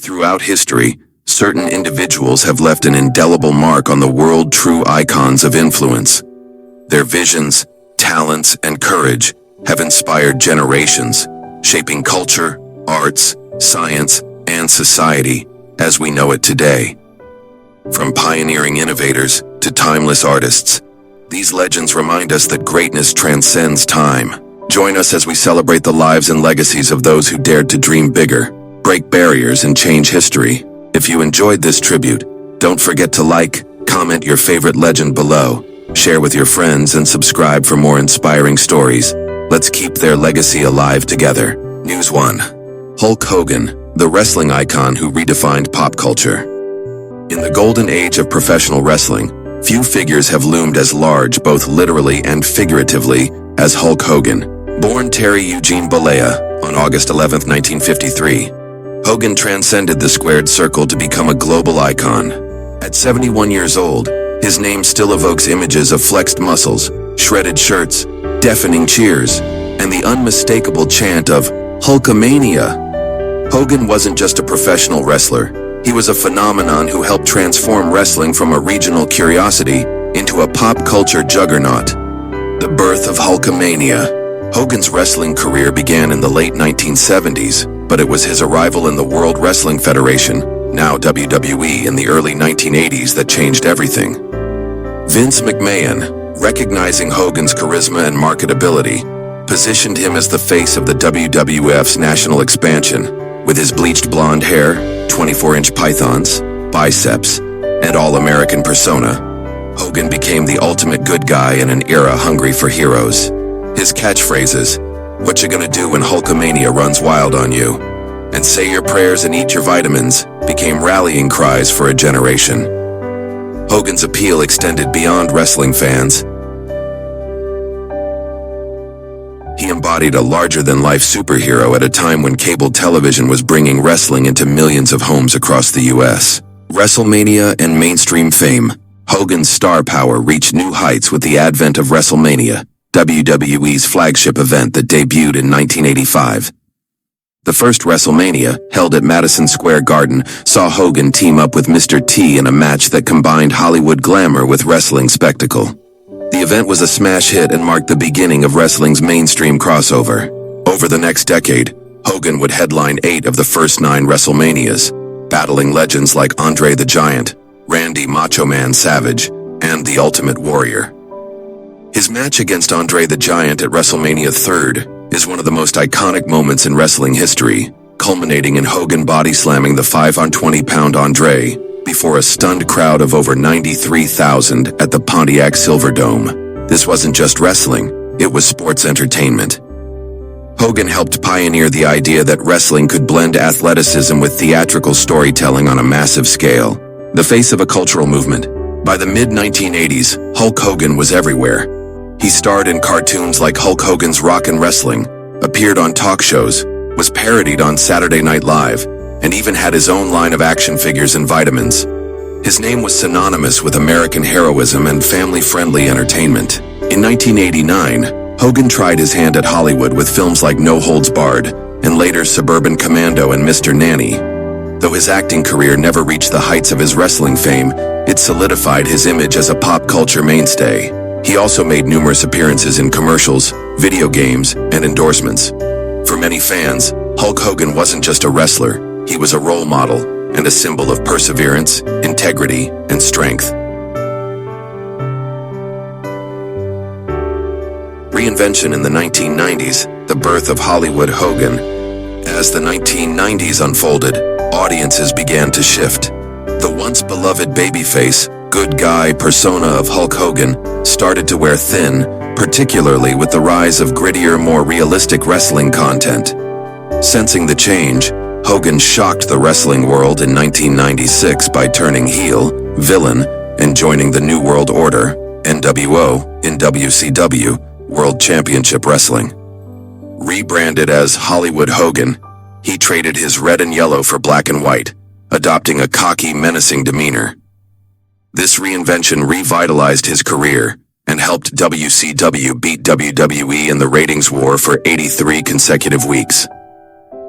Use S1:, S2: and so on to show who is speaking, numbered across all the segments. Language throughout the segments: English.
S1: Throughout history, certain individuals have left an indelible mark on the world, true icons of influence. Their visions, talents, and courage have inspired generations, shaping culture, arts, science, and society as we know it today. From pioneering innovators to timeless artists, these legends remind us that greatness transcends time. Join us as we celebrate the lives and legacies of those who dared to dream bigger, break barriers, and change history. If you enjoyed this tribute, don't forget to like, comment your favorite legend below, share with your friends, and subscribe for more inspiring stories. Let's keep their legacy alive together. News 1. Hulk Hogan, the wrestling icon who redefined pop culture. In the golden age of professional wrestling, few figures have loomed as large, both literally and figuratively, as Hulk Hogan. Born Terry Eugene Bollea on August 11, 1953, Hogan transcended the squared circle to become a global icon. At 71 years old, his name still evokes images of flexed muscles, shredded shirts, deafening cheers, and the unmistakable chant of Hulkamania. Hogan wasn't just a professional wrestler. He was a phenomenon who helped transform wrestling from a regional curiosity into a pop culture juggernaut. The birth of Hulkamania. Hogan's wrestling career began in the late 1970s, but it was his arrival in the World Wrestling Federation, now WWE, in the early 1980s that changed everything. Vince McMahon, recognizing Hogan's charisma and marketability, positioned him as the face of the WWF's national expansion. With his bleached blonde hair, 24-inch pythons, biceps, and all-American persona, Hogan became the ultimate good guy in an era hungry for heroes. His catchphrases, "What you gonna do when Hulkamania runs wild on you?" and "Say your prayers and eat your vitamins," became rallying cries for a generation. Hogan's appeal extended beyond wrestling fans. He embodied a larger-than-life superhero at a time when cable television was bringing wrestling into millions of homes across the U.S. WrestleMania and mainstream fame. Hogan's star power reached new heights with the advent of WrestleMania, WWE's flagship event that debuted in 1985. The first WrestleMania, held at Madison Square Garden, saw Hogan team up with Mr. T in a match that combined Hollywood glamour with wrestling spectacle. The event was a smash hit and marked the beginning of wrestling's mainstream crossover. Over the next decade, Hogan would headline 8 of the first 9 WrestleManias, battling legends like Andre the Giant, Randy Macho Man Savage, and The Ultimate Warrior. His match against Andre the Giant at WrestleMania 3 is one of the most iconic moments in wrestling history, culminating in Hogan body slamming the 520-pound Andre before a stunned crowd of over 93,000 at the Pontiac Silverdome. This wasn't just wrestling, it was sports entertainment. Hogan helped pioneer the idea that wrestling could blend athleticism with theatrical storytelling on a massive scale. The face of a cultural movement. By the mid-1980s, Hulk Hogan was everywhere. He starred in cartoons like Hulk Hogan's Rockin' Wrestling, appeared on talk shows, was parodied on Saturday Night Live, and even had his own line of action figures and vitamins. His name was synonymous with American heroism and family-friendly entertainment. In 1989, Hogan tried his hand at Hollywood with films like No Holds Barred, and later Suburban Commando and Mr. Nanny. Though his acting career never reached the heights of his wrestling fame, it solidified his image as a pop culture mainstay. He also made numerous appearances in commercials, video games, and endorsements. For many fans, Hulk Hogan wasn't just a wrestler, he was a role model and a symbol of perseverance, integrity, and strength. Reinvention in the 1990s, the birth of Hollywood Hogan. As the 1990s unfolded, audiences began to shift. The once beloved babyface, good guy persona of Hulk Hogan started to wear thin, particularly with the rise of grittier, more realistic wrestling content. Sensing the change, Hogan shocked the wrestling world in 1996 by turning heel, villain, and joining the New World Order, NWO, in WCW, World Championship Wrestling. Rebranded as Hollywood Hogan, he traded his red and yellow for black and white, adopting a cocky, menacing demeanor. This reinvention revitalized his career and helped WCW beat WWE in the ratings war for 83 consecutive weeks.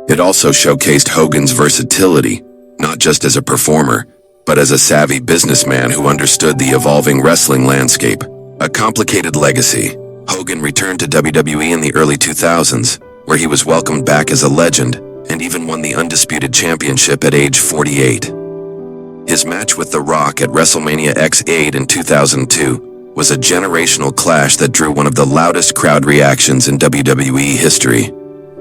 S1: It also showcased Hogan's versatility, not just as a performer, but as a savvy businessman who understood the evolving wrestling landscape. A complicated legacy. Hogan returned to WWE in the early 2000s, where he was welcomed back as a legend and even won the Undisputed Championship at age 48. His match with The Rock at WrestleMania X8 in 2002 was a generational clash that drew one of the loudest crowd reactions in WWE history.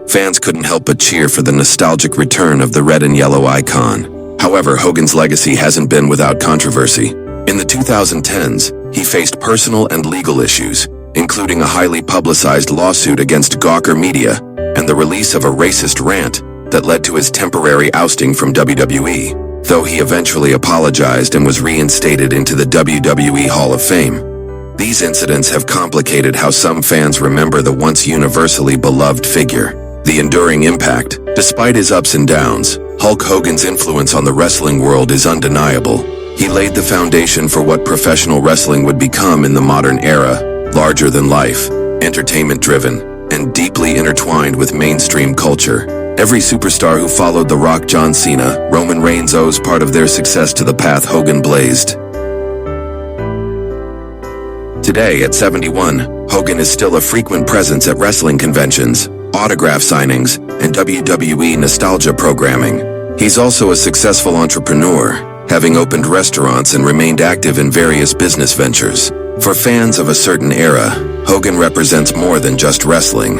S1: Fans couldn't help but cheer for the nostalgic return of the red and yellow icon. However, Hogan's legacy hasn't been without controversy. In the 2010s, he faced personal and legal issues, including a highly publicized lawsuit against Gawker Media and the release of a racist rant that led to his temporary ousting from WWE, though he eventually apologized and was reinstated into the WWE Hall of Fame. These incidents have complicated how some fans remember the once universally beloved figure. The enduring impact. Despite his ups and downs, Hulk Hogan's influence on the wrestling world is undeniable. He laid the foundation for what professional wrestling would become in the modern era, larger than life, entertainment-driven, and deeply intertwined with mainstream culture. Every superstar who followed The Rock, John Cena, Roman Reigns owes part of their success to the path Hogan blazed. Today, at 71, Hogan is still a frequent presence at wrestling conventions, autograph signings, and WWE nostalgia programming. He's also a successful entrepreneur, having opened restaurants and remained active in various business ventures. For fans of a certain era, Hogan represents more than just wrestling.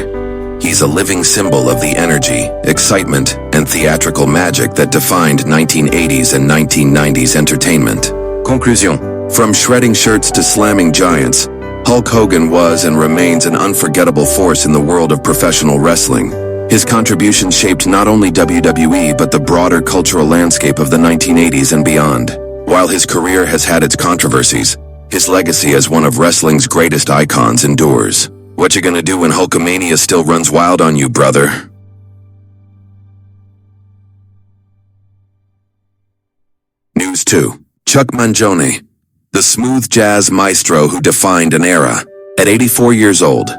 S1: He's a living symbol of the energy, excitement, and theatrical magic that defined 1980s and 1990s entertainment. Conclusion. From shredding shirts to slamming giants, Hulk Hogan was and remains an unforgettable force in the world of professional wrestling. His contributions shaped not only WWE but the broader cultural landscape of the 1980s and beyond. While his career has had its controversies, his legacy as one of wrestling's greatest icons endures. What you gonna do when Hulkamania still runs wild on you, brother? News 2. Chuck Mangione, the smooth jazz maestro who defined an era. At 84 years old,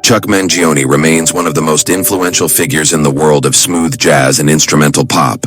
S1: Chuck Mangione remains one of the most influential figures in the world of smooth jazz and instrumental pop.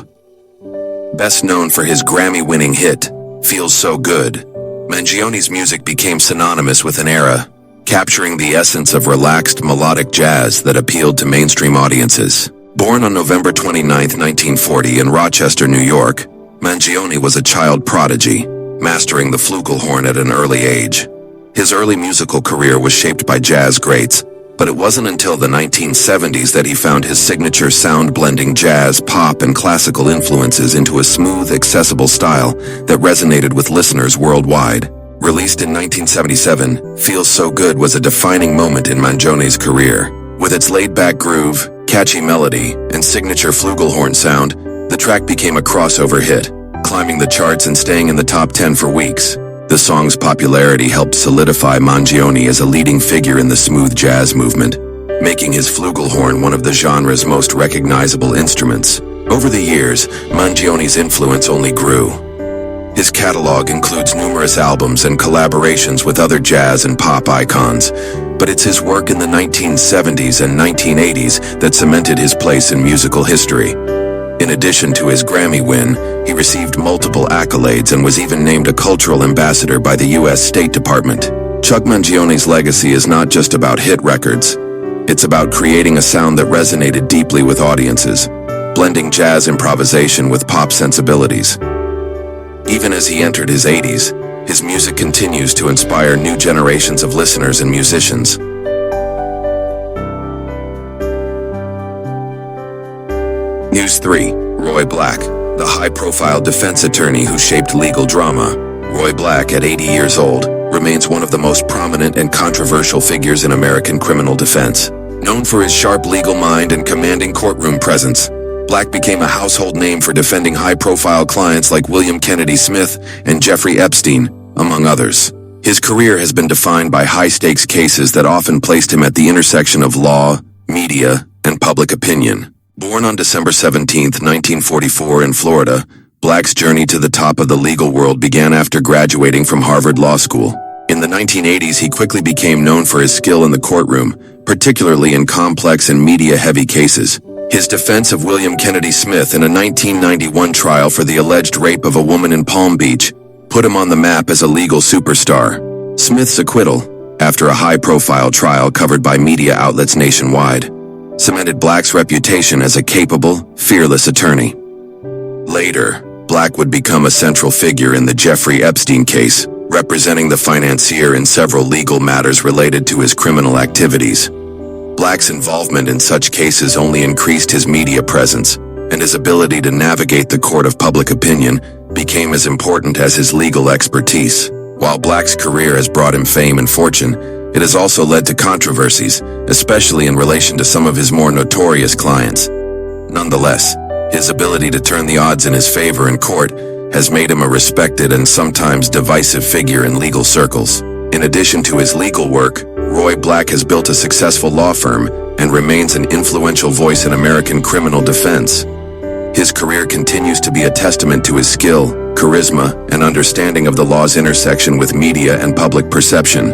S1: Best known for his Grammy-winning hit, Feels So Good, Mangione's music became synonymous with an era, capturing the essence of relaxed melodic jazz that appealed to mainstream audiences. Born on November 29, 1940 in Rochester, New York, Mangione was a child prodigy, mastering the flugelhorn at an early age. His early musical career was shaped by jazz greats, but it wasn't until the 1970s that he found his signature sound blending jazz, pop, and classical influences into a smooth, accessible style that resonated with listeners worldwide. Released in 1977, Feels So Good was a defining moment in Mangione's career. With its laid-back groove, catchy melody, and signature flugelhorn sound, the track became a crossover hit, climbing the charts and staying in the top 10 for weeks. The song's popularity helped solidify Mangione as a leading figure in the smooth jazz movement, making his flugelhorn one of the genre's most recognizable instruments. Over the years, Mangione's influence only grew. His catalog includes numerous albums and collaborations with other jazz and pop icons, but it's his work in the 1970s and 1980s that cemented his place in musical history. In addition to his Grammy win, he received multiple accolades and was even named a cultural ambassador by the U.S. State Department. Chuck Mangione's legacy is not just about hit records. It's about creating a sound that resonated deeply with audiences, blending jazz improvisation with pop sensibilities. Even as he entered his 80s, his music continues to inspire new generations of listeners and musicians. News 3. Roy Black, the high-profile defense attorney who shaped legal drama. Roy Black, at 80 years old, remains one of the most prominent and controversial figures in American criminal defense. Known for his sharp legal mind and commanding courtroom presence, Black became a household name for defending high-profile clients like William Kennedy Smith and Jeffrey Epstein, among others. His career has been defined by high-stakes cases that often placed him at the intersection of law, media, and public opinion. Born on December 17, 1944 in Florida, Black's journey to the top of the legal world began after graduating from Harvard Law School. In the 1980s, he quickly became known for his skill in the courtroom, particularly in complex and media-heavy cases. His defense of William Kennedy Smith in a 1991 trial for the alleged rape of a woman in Palm Beach put him on the map as a legal superstar. Smith's acquittal, after a high-profile trial covered by media outlets nationwide, cemented Black's reputation as a capable, fearless attorney. Later, Black would become a central figure in the Jeffrey Epstein case, representing the financier in several legal matters related to his criminal activities. Black's involvement in such cases only increased his media presence, and his ability to navigate the court of public opinion became as important as his legal expertise. While Black's career has brought him fame and fortune, it has also led to controversies, especially in relation to some of his more notorious clients. Nonetheless, his ability to turn the odds in his favor in court has made him a respected and sometimes divisive figure in legal circles. In addition to his legal work, Roy Black has built a successful law firm and remains an influential voice in American criminal defense. His career continues to be a testament to his skill, charisma, and understanding of the law's intersection with media and public perception.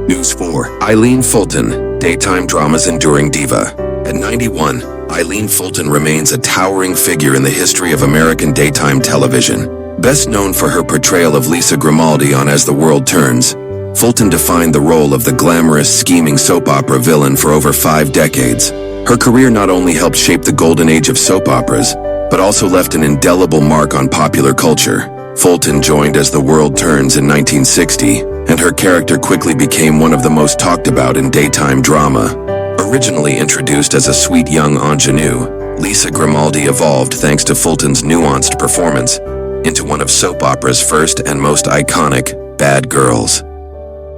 S1: News 4. Eileen Fulton, daytime drama's enduring diva. At 91, Eileen Fulton remains a towering figure in the history of American daytime television. Best known for her portrayal of Lisa Grimaldi on As the World Turns, Fulton defined the role of the glamorous, scheming soap opera villain for over 5 decades. Her career not only helped shape the golden age of soap operas, but also left an indelible mark on popular culture. Fulton joined As the World Turns in 1960, and her character quickly became one of the most talked about in daytime drama. Originally introduced as a sweet young ingenue, Lisa Grimaldi evolved thanks to Fulton's nuanced performance into one of soap opera's first and most iconic bad girls.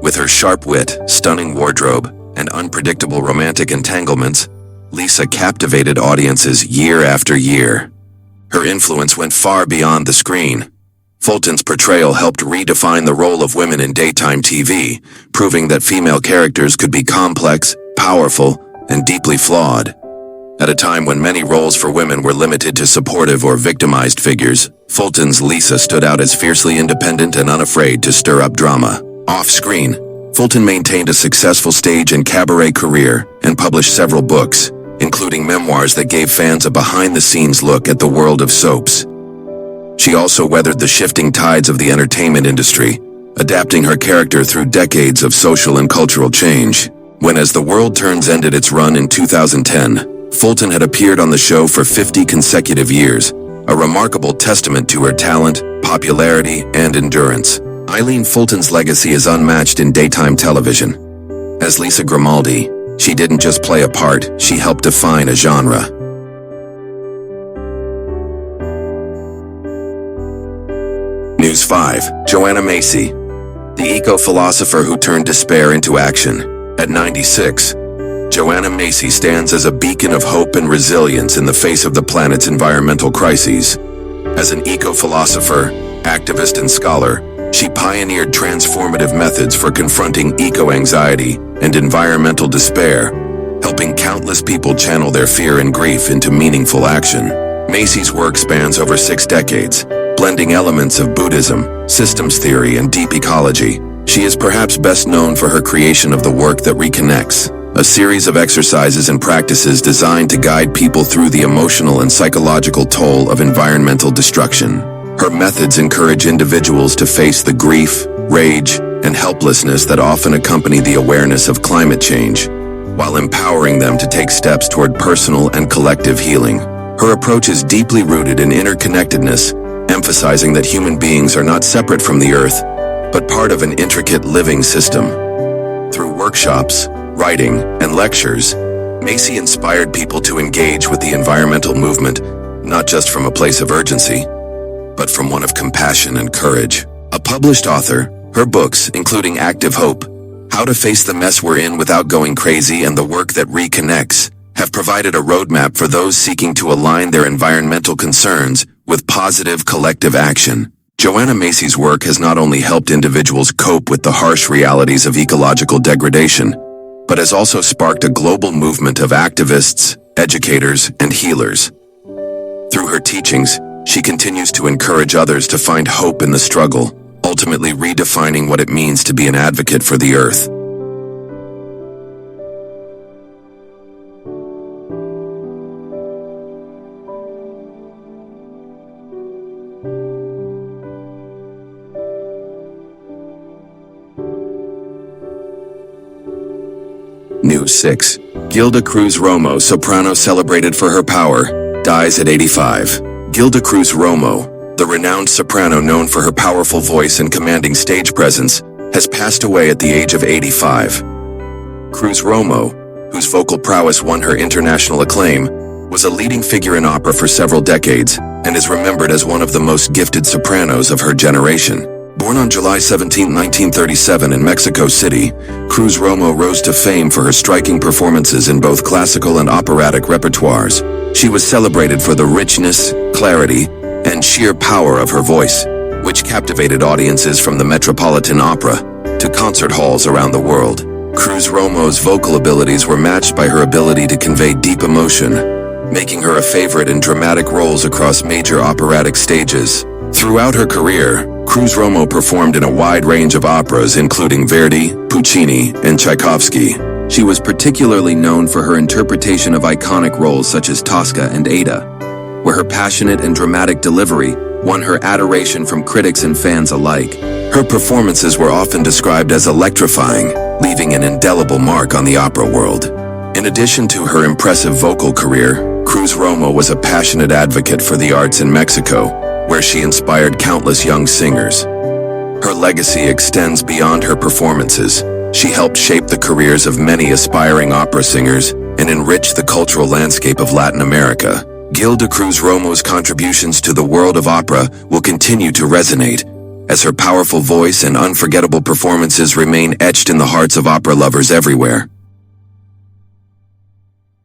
S1: With her sharp wit, stunning wardrobe, and unpredictable romantic entanglements, Lisa captivated audiences year after year. Her influence went far beyond the screen. Fulton's portrayal helped redefine the role of women in daytime TV, proving that female characters could be complex, powerful, and deeply flawed. At a time when many roles for women were limited to supportive or victimized figures, Fulton's Lisa stood out as fiercely independent and unafraid to stir up drama. Off-screen, Fulton maintained a successful stage and cabaret career and published several books, including memoirs that gave fans a behind-the-scenes look at the world of soaps. She also weathered the shifting tides of the entertainment industry, adapting her character through decades of social and cultural change. When As the World Turns ended its run in 2010, Fulton had appeared on the show for 50 consecutive years, a remarkable testament to her talent, popularity, and endurance. Eileen Fulton's legacy is unmatched in daytime television. As Lisa Grimaldi, she didn't just play a part, she helped define a genre. News 5. Joanna Macy, the eco-philosopher who turned despair into action. At 96, Joanna Macy stands as a beacon of hope and resilience in the face of the planet's environmental crises. As an eco-philosopher, activist, and scholar, she pioneered transformative methods for confronting eco-anxiety and environmental despair, helping countless people channel their fear and grief into meaningful action. Macy's work spans over 6 decades, blending elements of Buddhism, systems theory, and deep ecology. She is perhaps best known for her creation of the Work That Reconnects, a series of exercises and practices designed to guide people through the emotional and psychological toll of environmental destruction. Her methods encourage individuals to face the grief, rage, and helplessness that often accompany the awareness of climate change, while empowering them to take steps toward personal and collective healing. Her approach is deeply rooted in interconnectedness, emphasizing that human beings are not separate from the earth, but part of an intricate living system. Through workshops, writing, and lectures, Macy inspired people to engage with the environmental movement, not just from a place of urgency, but from one of compassion and courage. A published author, her books, including Active Hope, How to Face the Mess We're In Without Going Crazy, and The Work That Reconnects, have provided a roadmap for those seeking to align their environmental concerns with positive collective action. Joanna Macy's work has not only helped individuals cope with the harsh realities of ecological degradation, but has also sparked a global movement of activists, educators, and healers. Through her teachings, she continues to encourage others to find hope in the struggle, ultimately redefining what it means to be an advocate for the earth. News 6. Gilda Cruz-Romo, soprano celebrated for her power, dies at 85. Gilda Cruz-Romo, the renowned soprano known for her powerful voice and commanding stage presence, has passed away at the age of 85. Cruz-Romo, whose vocal prowess won her international acclaim, was a leading figure in opera for several decades and is remembered as one of the most gifted sopranos of her generation. Born on July 17, 1937 in Mexico City, Cruz-Romo rose to fame for her striking performances in both classical and operatic repertoires. She was celebrated for the richness, clarity, and sheer power of her voice, which captivated audiences from the Metropolitan Opera to concert halls around the world. Cruz-Romo's vocal abilities were matched by her ability to convey deep emotion, making her a favorite in dramatic roles across major operatic stages. Throughout her career, Cruz-Romo performed in a wide range of operas including Verdi, Puccini, and Tchaikovsky. She was particularly known for her interpretation of iconic roles such as Tosca and Ada, where her passionate and dramatic delivery won her adoration from critics and fans alike. Her performances were often described as electrifying, leaving an indelible mark on the opera world. In addition to her impressive vocal career, Cruz-Romo was a passionate advocate for the arts in Mexico, where she inspired countless young singers. Her legacy extends beyond her performances. She helped shape the careers of many aspiring opera singers and enrich the cultural landscape of Latin America. Gilda Cruz-Romo's contributions to the world of opera will continue to resonate, as her powerful voice and unforgettable performances remain etched in the hearts of opera lovers everywhere.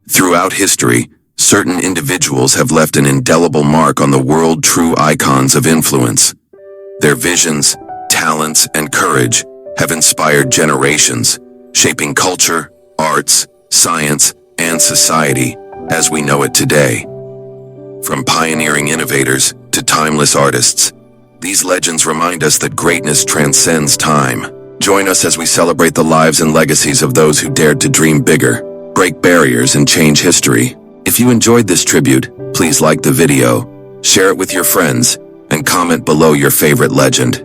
S1: Throughout history, certain individuals have left an indelible mark on the world true icons of influence. Their visions, talents, and courage have inspired generations, shaping culture, arts, science, and society as we know it today. From pioneering innovators to timeless artists, these legends remind us that greatness transcends time. Join us as we celebrate the lives and legacies of those who dared to dream bigger, break barriers, and change history. If you enjoyed this tribute, please like the video, share it with your friends, and comment below your favorite legend.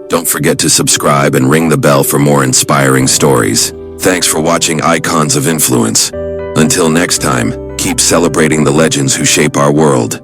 S1: Don't forget to subscribe and ring the bell for more inspiring stories. Thanks for watching Icons of Influence. Until next time, keep celebrating the legends who shape our world.